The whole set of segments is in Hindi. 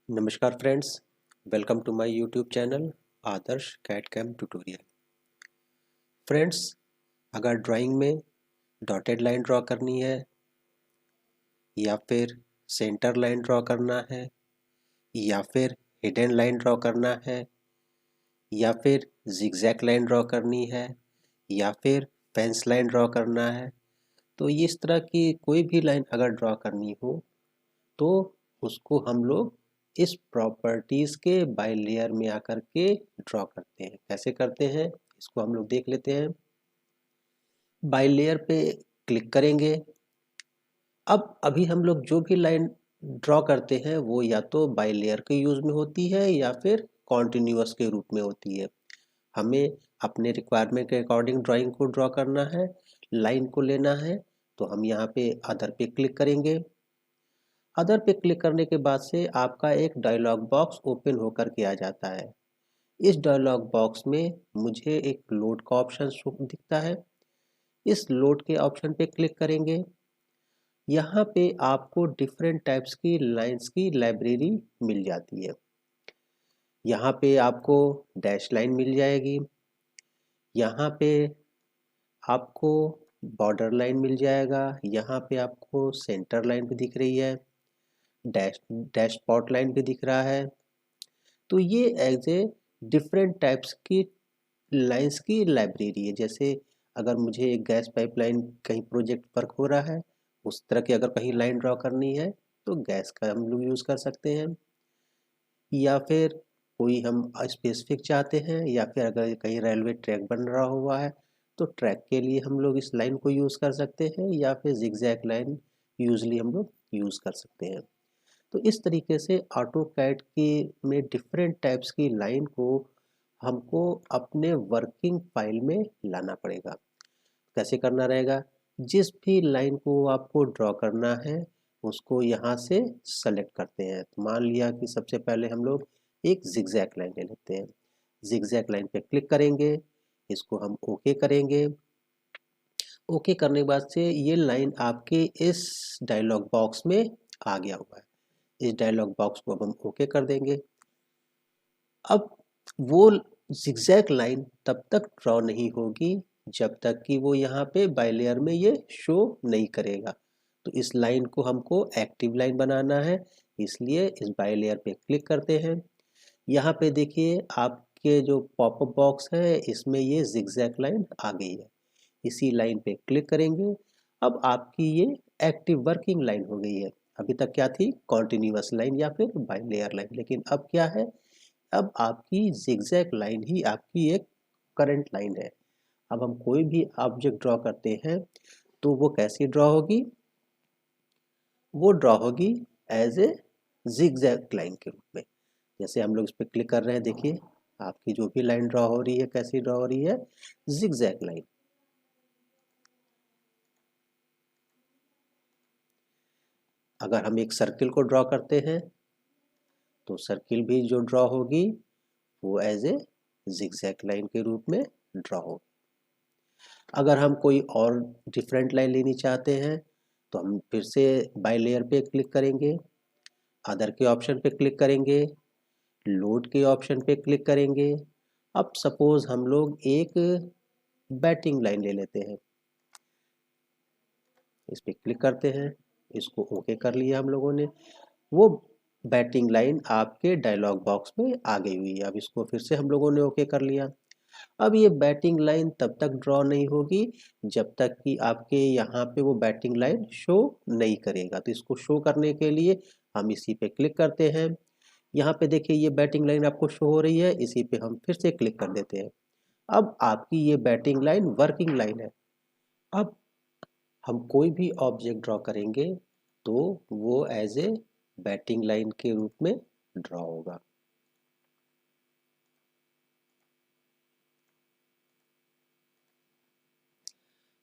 नमस्कार friends, welcome to my YouTube channel Adarsh CAD CAM tutorial. Friends, अगर ड्राइंग में डॉटेड लाइन ड्रॉ करनी है या फिर सेंटर लाइन ड्रॉ करना है या फिर हिडन लाइन ड्रॉ करना है या फिर जिगजैग लाइन ड्रॉ करनी है या फिर फेंस लाइन ड्रॉ करना है, तो इस तरह की कोई भी लाइन अगर ड्रॉ करनी हो तो उसको हम लोग इस प्रॉपर्टीज के बाय लेयर में आकर के ड्रॉ करते हैं। कैसे करते हैं इसको हम लोग देख लेते हैं। बाय लेयर पे क्लिक करेंगे। अब अभी हम लोग जो भी लाइन ड्रॉ करते हैं वो या तो बाय लेयर के यूज में होती है या फिर कॉन्टिन्यूअस के रूप में होती है। हमें अपने रिक्वायरमेंट के अकॉर्डिंग ड्राइंग को ड्रॉ करना है, लाइन को लेना है, तो हम यहाँ पे अदर पे क्लिक करेंगे। अदर पे क्लिक करने के बाद से आपका एक डायलॉग बॉक्स ओपन होकर के आ जाता है। इस डायलॉग बॉक्स में मुझे एक लोड का ऑप्शन दिखता है। इस लोड के ऑप्शन पे क्लिक करेंगे। यहाँ पे आपको डिफरेंट टाइप्स की लाइंस की लाइब्रेरी मिल जाती है। यहाँ पे आपको डैश लाइन मिल जाएगी, यहाँ पे आपको बॉर्डर लाइन मिल जाएगा, यहाँ पे आपको सेंटर लाइन भी दिख रही है, डैश डैश पॉट लाइन भी दिख रहा है। तो ये एज ए डिफरेंट टाइप्स की लाइंस की लाइब्रेरी है। जैसे अगर मुझे एक गैस पाइपलाइन कहीं प्रोजेक्ट वर्क हो रहा है, उस तरह की अगर कहीं लाइन ड्रॉ करनी है तो गैस का हम लोग यूज़ कर सकते हैं। या फिर कोई हम स्पेसिफिक चाहते हैं, या फिर अगर कहीं रेलवे ट्रैक बन रहा हुआ है तो ट्रैक के लिए हम लोग इस लाइन को यूज़ कर सकते हैं, या फिर जिगजैग लाइन यूजली हम लोग यूज़ कर सकते हैं। तो इस तरीके से ऑटो कैड की में डिफरेंट टाइप्स की लाइन को हमको अपने वर्किंग फाइल में लाना पड़ेगा। कैसे करना रहेगा? जिस भी लाइन को आपको ड्रॉ करना है उसको यहाँ से सेलेक्ट करते हैं। तो मान लिया कि सबसे पहले हम लोग एक जिगजैग लाइन ले लेते हैं। जिगजैग लाइन पे क्लिक करेंगे, इसको हम ओके करेंगे। ओके करने के बाद से ये लाइन आपके इस डायलॉग बॉक्स में आ गया हुआ है। इस डायलॉग बॉक्स को अब हम ओके कर देंगे। अब वो जिगजैग लाइन तब तक ड्रॉ नहीं होगी जब तक कि वो यहाँ पे बाय लेयर में ये शो नहीं करेगा। तो इस लाइन को हमको एक्टिव लाइन बनाना है, इसलिए इस बाय लेयर पे क्लिक करते हैं। यहाँ पे देखिए आपके जो पॉपअप बॉक्स है इसमें ये जिगजैग लाइन आ गई है। इसी लाइन पे क्लिक करेंगे। अब आपकी ये एक्टिव वर्किंग लाइन हो गई है। अभी तक क्या थी? कॉन्टिन्यूअस लाइन या फिर बाय लेयर लाइन। लेकिन अब क्या है? अब आपकी जिगजैग लाइन ही आपकी एक करंट लाइन है। अब हम कोई भी ऑब्जेक्ट ड्रॉ करते हैं तो वो कैसी ड्रॉ होगी? वो ड्रॉ होगी एज ए जिगजैग लाइन के रूप में। जैसे हम लोग इस पर क्लिक कर रहे हैं, देखिए आपकी जो भी लाइन ड्रॉ हो रही है कैसी ड्रॉ हो रही है? Zigzag line. अगर हम एक सर्किल को ड्रॉ करते हैं तो सर्किल भी जो ड्रॉ होगी वो एज ए जिगजैग लाइन के रूप में ड्रॉ होगी। अगर हम कोई और डिफरेंट लाइन लेनी चाहते हैं तो हम फिर से बाय लेयर पे क्लिक करेंगे, अदर के ऑप्शन पे क्लिक करेंगे, लोड के ऑप्शन पे क्लिक करेंगे। अब सपोज हम लोग एक बैटिंग लाइन ले लेते हैं, इस पे क्लिक करते हैं, इसको ओके कर लिया हम लोगों ने। वो बैटिंग लाइन आपके डायलॉग बॉक्स में आ गई हुई है। अब इसको फिर से हम लोगों ने ओके कर लिया। अब ये बैटिंग लाइन तब तक ड्रॉ नहीं होगी जब तक कि आपके यहाँ पे वो बैटिंग लाइन शो नहीं करेगा। तो इसको शो करने के लिए हम इसी पे क्लिक करते हैं। यहाँ पे देखिए ये बैटिंग लाइन आपको शो हो रही है, इसी पे हम फिर से क्लिक कर देते हैं। अब आपकी ये बैटिंग लाइन वर्किंग लाइन है। अब हम कोई भी ऑब्जेक्ट ड्रॉ करेंगे तो वो एज ए बैटिंग लाइन के रूप में ड्रॉ होगा।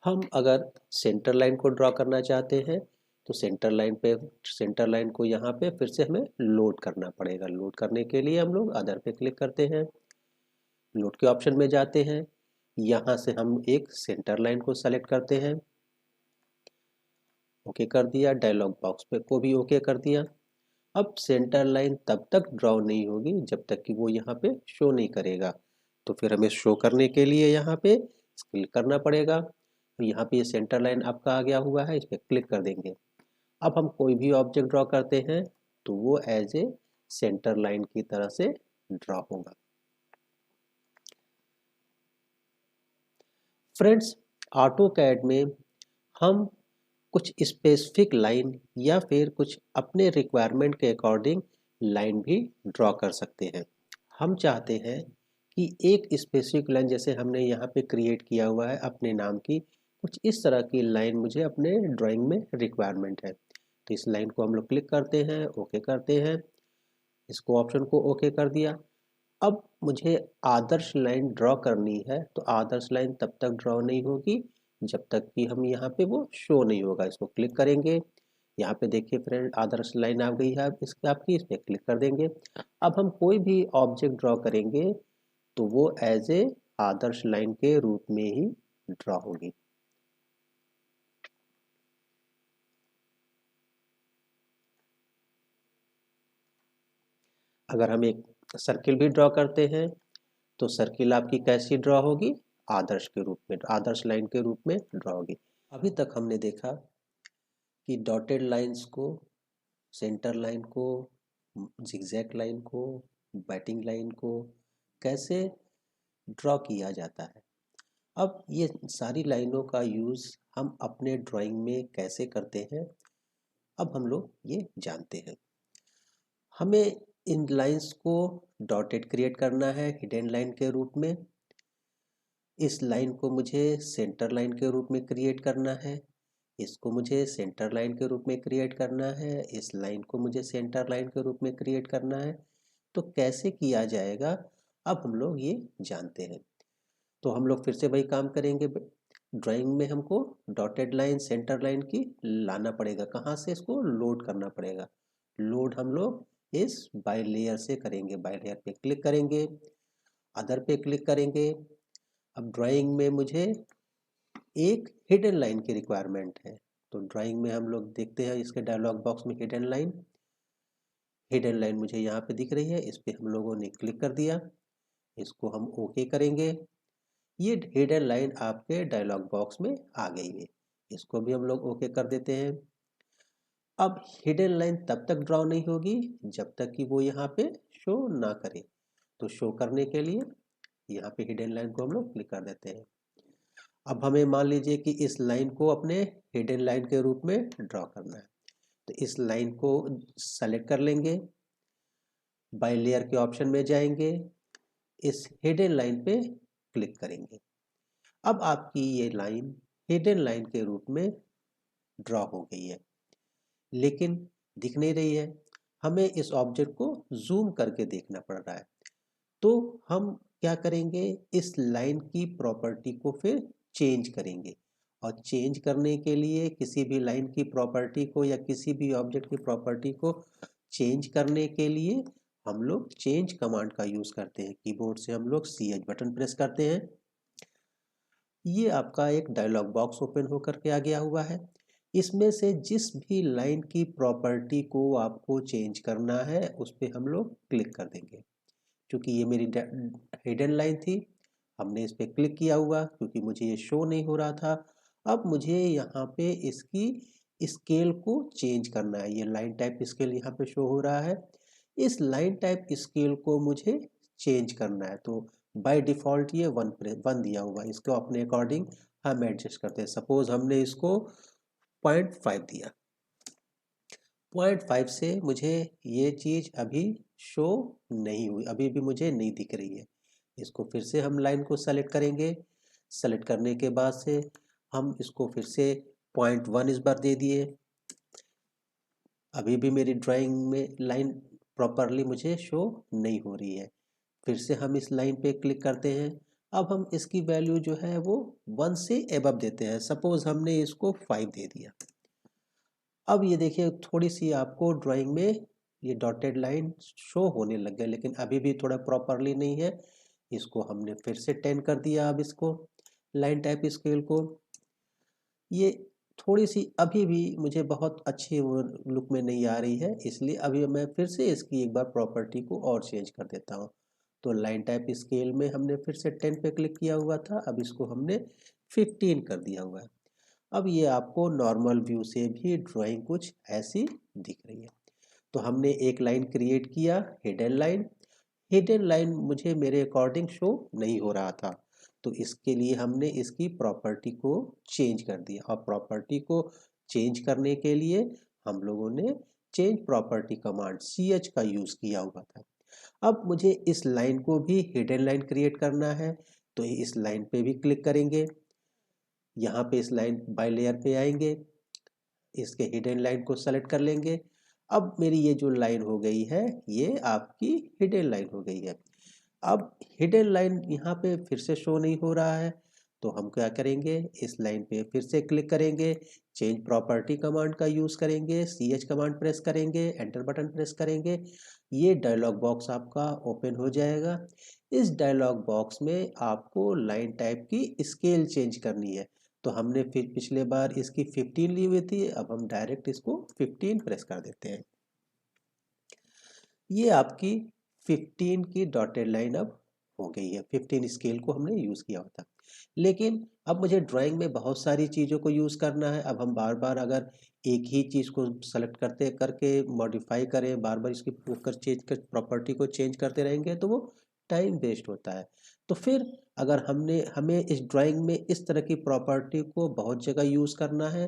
हम अगर सेंटर लाइन को ड्रॉ करना चाहते हैं तो सेंटर लाइन को यहाँ पे फिर से हमें लोड करना पड़ेगा। लोड करने के लिए हम लोग अदर पे क्लिक करते हैं, लोड के ऑप्शन में जाते हैं, यहाँ से हम एक सेंटर लाइन को सेलेक्ट करते हैं, ओके कर दिया। डायलॉग बॉक्स पे को भी ओके कर दिया। अब सेंटर लाइन तब तक ड्रॉ नहीं होगी जब तक कि वो यहाँ पे शो नहीं करेगा। तो फिर हमें शो करने के लिए यहाँ पे क्लिक करना पड़ेगा। तो यहाँ पे ये सेंटर लाइन आपका आ गया हुआ है, इस पर क्लिक कर देंगे। अब हम कोई भी ऑब्जेक्ट ड्रॉ करते हैं तो वो एज ए सेंटर लाइन की तरह से ड्रॉ होगा। फ्रेंड्स, ऑटोकैड में हम कुछ स्पेसिफिक लाइन या फिर कुछ अपने रिक्वायरमेंट के अकॉर्डिंग लाइन भी ड्रॉ कर सकते हैं। हम चाहते हैं कि एक स्पेसिफिक लाइन जैसे हमने यहाँ पे क्रिएट किया हुआ है अपने नाम की, कुछ इस तरह की लाइन मुझे अपने ड्राइंग में रिक्वायरमेंट है। तो इस लाइन को हम लोग क्लिक करते हैं, ओके करते हैं, इसको ऑप्शन को ओके कर दिया। अब मुझे आदर्श लाइन ड्रॉ करनी है, तो आदर्श लाइन तब तक ड्रॉ नहीं होगी जब तक कि हम यहाँ पे वो शो नहीं होगा। इसको क्लिक करेंगे, यहाँ पे देखिए फ्रेंड आदर्श लाइन आ गई है इसकी आपकी, इस पर क्लिक कर देंगे। अब हम कोई भी ऑब्जेक्ट ड्रॉ करेंगे तो वो एज ए आदर्श लाइन के रूप में ही ड्रॉ होगी। अगर हम एक सर्किल भी ड्रॉ करते हैं तो सर्किल आपकी कैसी ड्रॉ होगी? आदर्श के रूप में, आदर्श लाइन के रूप में ड्रॉ होगी। अभी तक हमने देखा कि डॉटेड लाइंस को, सेंटर लाइन को, जिगजैग लाइन को, बैटिंग लाइन को कैसे ड्रॉ किया जाता है। अब ये सारी लाइनों का यूज़ हम अपने ड्राइंग में कैसे करते हैं, अब हम लोग ये जानते हैं। हमें इन लाइंस को डॉटेड क्रिएट करना है हिडन लाइन के रूप में। इस लाइन को मुझे सेंटर लाइन के रूप में क्रिएट करना है, इसको मुझे सेंटर लाइन के रूप में क्रिएट करना है, इस लाइन को मुझे सेंटर लाइन के रूप में क्रिएट करना है। तो कैसे किया जाएगा अब हम लोग ये जानते हैं। तो हम लोग फिर से वही काम करेंगे। ड्राइंग में हमको डॉटेड लाइन सेंटर लाइन की लाना पड़ेगा, कहाँ से? इसको लोड करना पड़ेगा। लोड हम लोग इस बाय लेयर से करेंगे। बाय लेयर पे क्लिक करेंगे, अदर पे क्लिक करेंगे। अब ड्राइंग में मुझे एक हिडन लाइन की रिक्वायरमेंट है, तो ड्राइंग में हम लोग देखते हैं इसके डायलॉग बॉक्स में हिडन लाइन मुझे यहाँ पे दिख रही है, इस पे हम लोगों ने क्लिक कर दिया, इसको हम ओके करेंगे। ये हिडन लाइन आपके डायलॉग बॉक्स में आ गई है, इसको भी हम लोग ओके कर देते हैं। अब हिडन लाइन तब तक ड्रॉ नहीं होगी जब तक कि वो यहाँ पे शो ना करे। तो शो करने के लिए यहाँ पे हिडन लाइन को हम लोग क्लिक कर देते हैं। अब हमें मान लीजिए कि इस लाइन को अपने हिडन लाइन के रूप में ड्रॉ करना है, तो इस लाइन को सेलेक्ट कर लेंगे, बाय लेयर के ऑप्शन में जाएंगे, इस हिडन लाइन पे क्लिक करेंगे। अब आपकी ये लाइन हिडन लाइन के रूप में ड्रॉ हो गई है, लेकिन दिख नहीं रही है। हमें इस ऑब्जेक्ट को जूम करके देखना पड़ रहा है। तो हम क्या करेंगे, इस लाइन की प्रॉपर्टी को फिर चेंज करेंगे। और चेंज करने के लिए किसी भी लाइन की प्रॉपर्टी को या किसी भी ऑब्जेक्ट की प्रॉपर्टी को चेंज करने के लिए हम लोग चेंज कमांड का यूज करते हैं। कीबोर्ड से हम लोग CH बटन प्रेस करते हैं। ये आपका एक डायलॉग बॉक्स ओपन होकर के आ गया हुआ है। इसमें से जिस भी लाइन की प्रॉपर्टी को आपको चेंज करना है उस पर हम लोग क्लिक कर देंगे। क्योंकि ये मेरी हिडन लाइन थी, हमने इस पर क्लिक किया हुआ क्योंकि मुझे ये शो नहीं हो रहा था। अब मुझे यहाँ पे इसकी स्केल को चेंज करना है। ये लाइन टाइप स्केल यहाँ पे शो हो रहा है, इस लाइन टाइप स्केल को मुझे चेंज करना है। तो बाय डिफ़ॉल्ट ये 1 दिया हुआ है, इसको अपने अकॉर्डिंग हम एडजस्ट करते हैं। सपोज हमने इसको 0.5 दिया, 0.5 से मुझे ये चीज़ अभी शो नहीं हुई, अभी भी मुझे नहीं दिख रही है। इसको फिर से हम लाइन को सेलेक्ट करेंगे, सेलेक्ट करने के बाद से हम इसको फिर से 0.1 इस बार दे दिए। अभी भी मेरी ड्राइंग में लाइन प्रॉपरली मुझे शो नहीं हो रही है। फिर से हम इस लाइन पे क्लिक करते हैं। अब हम इसकी वैल्यू जो है वो 1 से एबव देते हैं। सपोज हमने इसको 5 दे दिया। अब ये देखिए थोड़ी सी आपको ड्राइंग में ये डॉटेड लाइन शो होने लग गए, लेकिन अभी भी थोड़ा प्रॉपरली नहीं है। इसको हमने फिर से 10 कर दिया। अब इसको लाइन टाइप स्केल को, ये थोड़ी सी अभी भी मुझे बहुत अच्छी वो लुक में नहीं आ रही है, इसलिए अभी मैं फिर से इसकी एक बार प्रॉपर्टी को और चेंज कर देता हूँ। तो लाइन टाइप स्केल में हमने फिर से 10 पे क्लिक किया हुआ था, अब इसको हमने 15 कर दिया हुआ है। अब ये आपको नॉर्मल व्यू से भी ड्राइंग कुछ ऐसी दिख रही है। तो हमने एक लाइन क्रिएट किया, हिडन लाइन। हिडन लाइन मुझे मेरे अकॉर्डिंग शो नहीं हो रहा था, तो इसके लिए हमने इसकी प्रॉपर्टी को चेंज कर दिया, और प्रॉपर्टी को चेंज करने के लिए हम लोगों ने चेंज प्रॉपर्टी कमांड ch का यूज़ किया हुआ था। अब मुझे इस लाइन को भी हिडन लाइन क्रिएट करना है, तो इस लाइन पे भी क्लिक करेंगे, यहाँ पे इस लाइन बाय लेयर पे आएंगे, इसके हिडन लाइन को सेलेक्ट कर लेंगे। अब मेरी ये जो लाइन हो गई है ये आपकी हिडन लाइन हो गई है। अब हिडन लाइन यहाँ पे फिर से शो नहीं हो रहा है, तो हम क्या करेंगे, इस लाइन पे फिर से क्लिक करेंगे, चेंज प्रॉपर्टी कमांड का यूज़ करेंगे, ch कमांड प्रेस करेंगे, एंटर बटन प्रेस करेंगे। ये डायलॉग बॉक्स आपका ओपन हो जाएगा। इस डायलॉग बॉक्स में आपको लाइन टाइप की स्केल चेंज करनी है। तो हमने फिर पिछले बार इसकी 15 ली हुई थी, अब हम डायरेक्ट इसको 15 प्रेस कर देते हैं। ये आपकी 15 की डॉटेड लाइन अब हो गई है। 15 स्केल को हमने यूज़ किया होता, लेकिन अब मुझे ड्राइंग में बहुत सारी चीज़ों को यूज़ करना है। अब हम बार बार अगर एक ही चीज़ को सेलेक्ट करते करके मॉडिफाई करें, बार बार इसकी चेंज कर प्रॉपर्टी को चेंज करते रहेंगे तो वो टाइम वेस्ट होता है। तो फिर अगर हमें इस ड्राइंग में इस तरह की प्रॉपर्टी को बहुत जगह यूज़ करना है,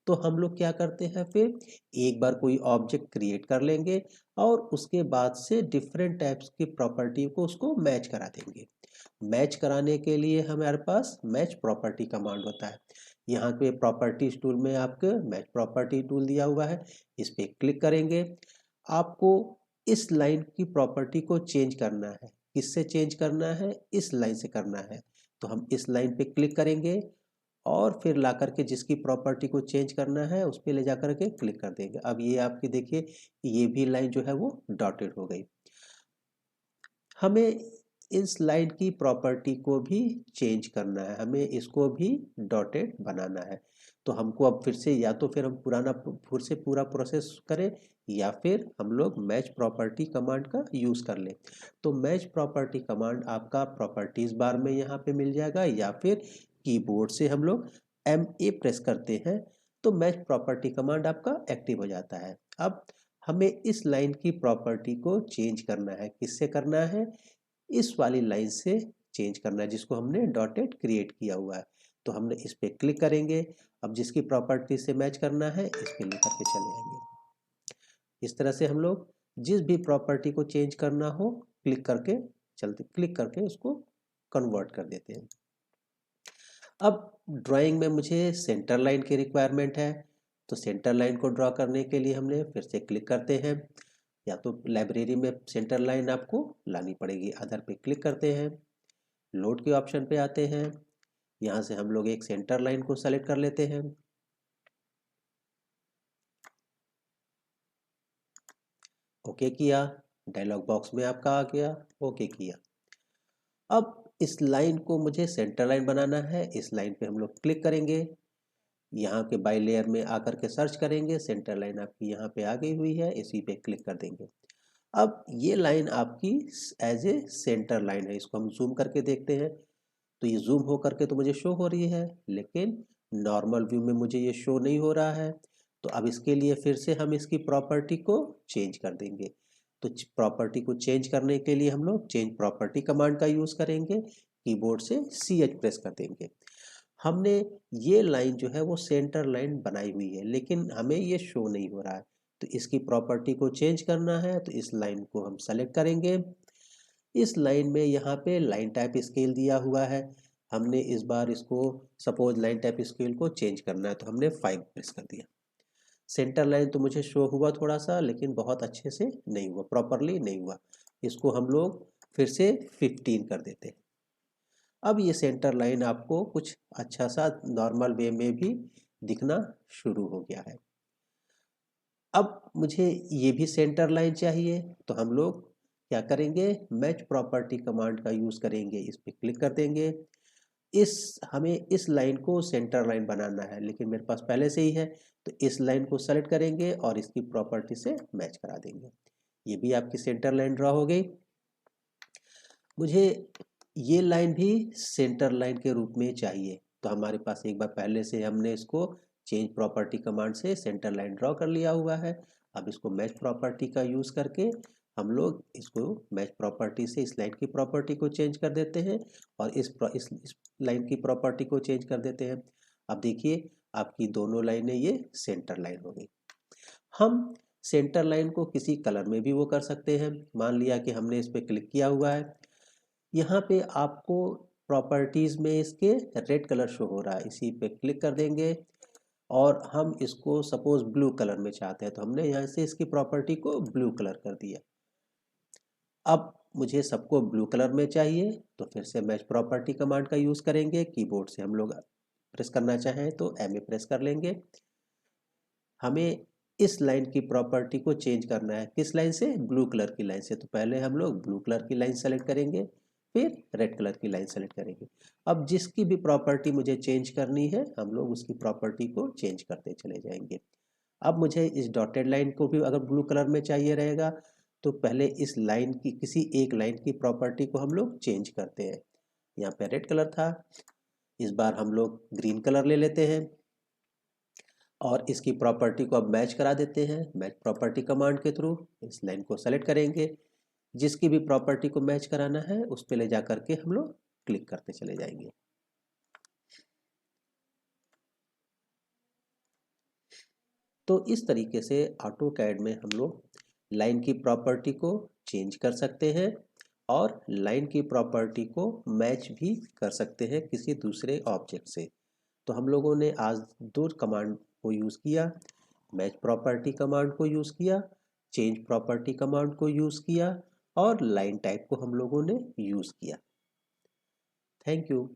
तो हम लोग क्या करते हैं, फिर एक बार कोई ऑब्जेक्ट क्रिएट कर लेंगे और उसके बाद से डिफरेंट टाइप्स की प्रॉपर्टी को उसको मैच करा देंगे। मैच कराने के लिए हमारे पास मैच प्रॉपर्टी कमांड होता है। यहाँ पे प्रॉपर्टीज टूल में आपके मैच प्रॉपर्टी टूल दिया हुआ है, इस पे क्लिक करेंगे। आपको इस लाइन की प्रॉपर्टी को चेंज करना है। किससे चेंज करना है, इस लाइन से करना है। तो हम इस लाइन पे क्लिक करेंगे और फिर ला करके जिसकी प्रॉपर्टी को चेंज करना है उस पर ले जा करके क्लिक कर देंगे। अब ये आपकी देखिए ये भी लाइन जो है वो डॉटेड हो गई। हमें इस लाइन की प्रॉपर्टी को भी चेंज करना है, हमें इसको भी डॉटेड बनाना है। तो हमको अब फिर से या तो फिर हम फिर से पूरा प्रोसेस करें, या फिर हम लोग मैच प्रॉपर्टी कमांड का यूज़ कर लें। तो मैच प्रॉपर्टी कमांड आपका प्रॉपर्टीज बार में यहाँ पे मिल जाएगा, या फिर कीबोर्ड से हम लोग MA प्रेस करते हैं तो मैच प्रॉपर्टी कमांड आपका एक्टिव हो जाता है। अब हमें इस लाइन की प्रॉपर्टी को चेंज करना है। किससे करना है, इस वाली लाइन से चेंज करना है जिसको हमने डॉटेड क्रिएट किया हुआ है। तो हमने इस पे क्लिक करेंगे, अब जिसकी प्रॉपर्टी से मैच करना है इस पे लेकर के चले आएंगे। इस तरह से हम लोग जिस भी प्रॉपर्टी को चेंज करना हो क्लिक करके उसको कन्वर्ट कर देते हैं। अब ड्राइंग में मुझे सेंटर लाइन की रिक्वायरमेंट है, तो सेंटर लाइन को ड्रॉ करने के लिए हमने फिर से क्लिक करते हैं, या तो लाइब्रेरी में सेंटर लाइन आपको लानी पड़ेगी। अदर पे क्लिक करते हैं, लोड के ऑप्शन पे आते हैं, यहाँ से हम लोग एक सेंटर लाइन को सेलेक्ट कर लेते हैं। ओके किया, डायलॉग बॉक्स में आपका आ गया, ओके किया। अब इस लाइन को मुझे सेंटर लाइन बनाना है, इस लाइन पे हम लोग क्लिक करेंगे, यहाँ के बाय लेयर में आकर के सर्च करेंगे, सेंटर लाइन आपकी यहाँ पे आ गई हुई है, इसी पे क्लिक कर देंगे। अब ये लाइन आपकी एज ए सेंटर लाइन है, इसको हम जूम करके देखते हैं। तो ये जूम हो करके तो मुझे शो हो रही है, लेकिन नॉर्मल व्यू में मुझे ये शो नहीं हो रहा है। तो अब इसके लिए फिर से हम इसकी प्रॉपर्टी को चेंज कर देंगे। तो प्रॉपर्टी को चेंज करने के लिए हम लोग चेंज प्रॉपर्टी कमांड का यूज़ करेंगे, कीबोर्ड से CH प्रेस कर देंगे। हमने ये लाइन जो है वो सेंटर लाइन बनाई हुई है, लेकिन हमें ये शो नहीं हो रहा है। तो इसकी प्रॉपर्टी को चेंज करना है, तो इस लाइन को हम सेलेक्ट करेंगे। इस लाइन में यहाँ पे लाइन टाइप स्केल दिया हुआ है, हमने इस बार इसको सपोज लाइन टाइप स्केल को चेंज करना है, तो हमने 5 प्रेस कर दिया। सेंटर लाइन तो मुझे शो हुआ थोड़ा सा, लेकिन बहुत अच्छे से नहीं हुआ, प्रॉपरली नहीं हुआ। इसको हम लोग फिर से 15 कर देते हैं। अब ये सेंटर लाइन आपको कुछ अच्छा सा नॉर्मल वे में भी दिखना शुरू हो गया है। अब मुझे ये भी सेंटर लाइन चाहिए, तो हम लोग क्या करेंगे, मैच प्रॉपर्टी कमांड का यूज़ करेंगे, इस पर क्लिक कर देंगे। हमें इस लाइन को सेंटर लाइन बनाना है, लेकिन मेरे पास पहले से ही है, तो इस लाइन को सेलेक्ट करेंगे और इसकी प्रॉपर्टी से मैच करा देंगे। ये भी आपकी सेंटर लाइन ड्रॉ हो गई। मुझे ये लाइन भी सेंटर लाइन के रूप में चाहिए, तो हमारे पास एक बार पहले से हमने इसको चेंज प्रॉपर्टी कमांड से सेंटर लाइन ड्रॉ कर लिया हुआ है। अब इसको मैच प्रॉपर्टी का यूज़ करके हम लोग इसको मैच प्रॉपर्टी से इस लाइन की प्रॉपर्टी को चेंज कर देते हैं और इस लाइन की प्रॉपर्टी को चेंज कर देते हैं। अब देखिए आपकी दोनों लाइनें ये सेंटर लाइन हो गई। हम सेंटर लाइन को किसी कलर में भी वो कर सकते हैं। मान लिया कि हमने इस पर क्लिक किया हुआ है, यहाँ पे आपको प्रॉपर्टीज़ में इसके रेड कलर शो हो रहा है, इसी पे क्लिक कर देंगे और हम इसको सपोज ब्लू कलर में चाहते हैं, तो हमने यहाँ से इसकी प्रॉपर्टी को ब्लू कलर कर दिया। अब मुझे सबको ब्लू कलर में चाहिए, तो फिर से मैच प्रॉपर्टी कमांड का यूज़ करेंगे। कीबोर्ड से हम लोग प्रेस करना चाहें तो एम प्रेस कर लेंगे। हमें इस लाइन की प्रॉपर्टी को चेंज करना है, किस लाइन से? ब्लू कलर की लाइन से। तो पहले हम लोग ब्लू कलर की लाइन सेलेक्ट करेंगे, फिर रेड कलर की लाइन सेलेक्ट करेंगे। अब जिसकी भी प्रॉपर्टी मुझे चेंज करनी है, हम लोग उसकी प्रॉपर्टी को चेंज करते चले जाएंगे। अब मुझे इस डॉटेड लाइन को भी अगर ब्लू कलर में चाहिए रहेगा, तो पहले इस लाइन की किसी एक लाइन की प्रॉपर्टी को हम लोग चेंज करते हैं। यहाँ पे रेड कलर था, इस बार हम लोग ग्रीन कलर ले लेते हैं और इसकी प्रॉपर्टी को अब मैच करा देते हैं। मैच प्रॉपर्टी कमांड के थ्रू इस लाइन को सेलेक्ट करेंगे, जिसकी भी प्रॉपर्टी को मैच कराना है उस पे ले जा करके हम लोग क्लिक करते चले जाएंगे। तो इस तरीके से ऑटोकैड में हम लोग लाइन की प्रॉपर्टी को चेंज कर सकते हैं और लाइन की प्रॉपर्टी को मैच भी कर सकते हैं किसी दूसरे ऑब्जेक्ट से। तो हम लोगों ने आज दो कमांड को यूज़ किया, मैच प्रॉपर्टी कमांड को यूज़ किया, चेंज प्रॉपर्टी कमांड को यूज़ किया और लाइन टाइप को हम लोगों ने यूज़ किया। Thank you.